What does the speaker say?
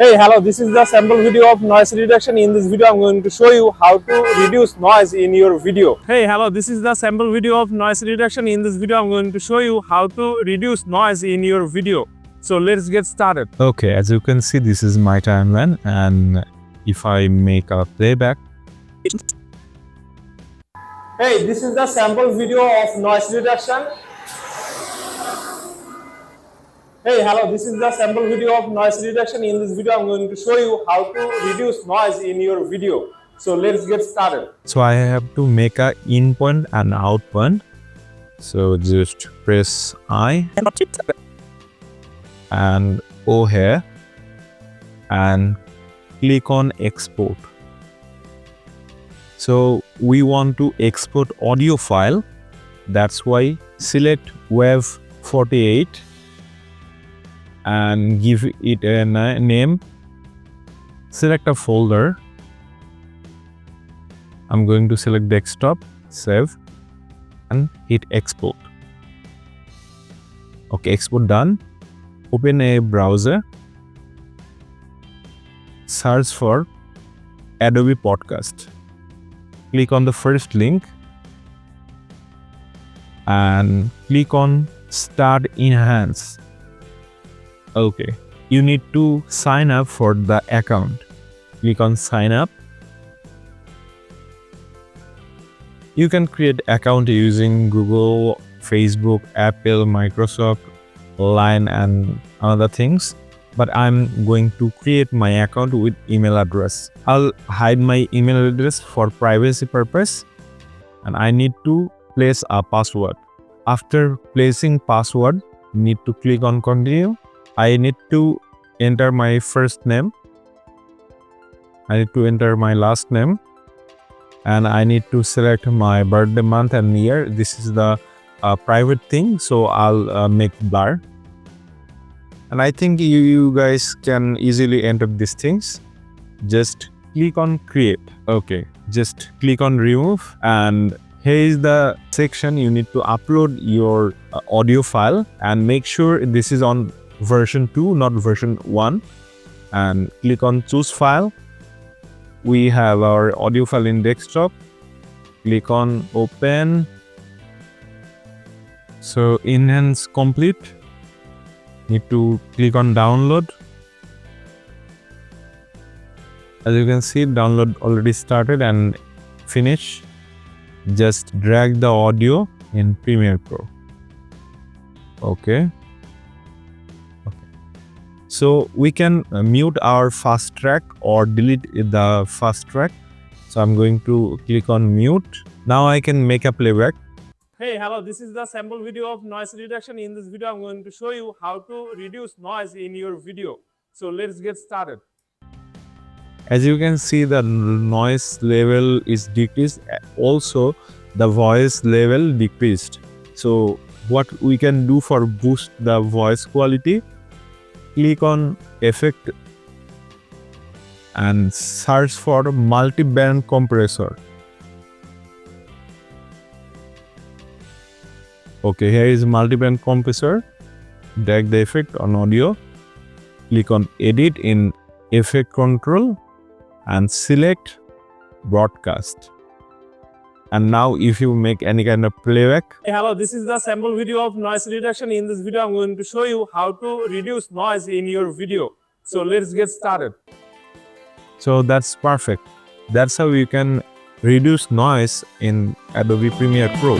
Hey, hello, this is the sample video of noise reduction. In this video, I'm going to show you how to reduce noise in your video. Hey, hello, this is the sample video of noise reduction. In this video, I'm going to show you how to reduce noise in your video. So let's get started. Okay, as you can see, this is my timeline, and if I make a playback, Hey, this is the sample video of noise reduction. Hey, hello, this is the sample video of noise reduction. In this video, I'm going to show you how to reduce noise in your video. So let's get started. so I have to make a in point and out point. So just press I and O here and click on export. So we want to export audio file. That's why select WAV 48 and give it a name. Select a folder. I'm going to select desktop, save, and hit export. Okay, export done. Open a browser. Search for Adobe Podcast. Click on the first link and click on Start Enhance. Okay, you need to sign up for the account. Click on sign up. You can create account using Google, Facebook, Apple, Microsoft, Line, and other things. But I'm going to create my account with email address. I'll hide my email address for privacy purpose, and I need to place a password. After placing password, need to click on continue. I need to enter my first name. I need to enter my last name, and I need to select my birthday month and year. This is the private thing, so I'll make blur. And I think you guys can easily enter these things. Just click on create. Okay, just click on remove, and here is the section you need to upload your audio file, and make sure this is on version 2, not version 1, and click on choose file. We have our audio file in desktop. Click on open. So enhance complete. Need to click on download. As you can see, download already started and finish. Just drag the audio in Premiere Pro. Okay. So we can mute our fast track or delete the fast track. So I'm going to click on mute. Now I can make a playback. Hey, hello, this is the sample video of noise reduction. In this video, I'm going to show you how to reduce noise in your video. So let's get started. As you can see, the noise level is decreased. Also, the voice level decreased. So what we can do for boost the voice quality, click on effect and search for multi-band compressor. Okay, here is multi-band compressor. Drag the effect on audio. Click on edit in effect control and select broadcast. And now if you make any kind of playback. Hey, hello, this is the sample video of noise reduction. In this video, I'm going to show you how to reduce noise in your video. So let's get started. So that's perfect. That's how you can reduce noise in Adobe Premiere Pro.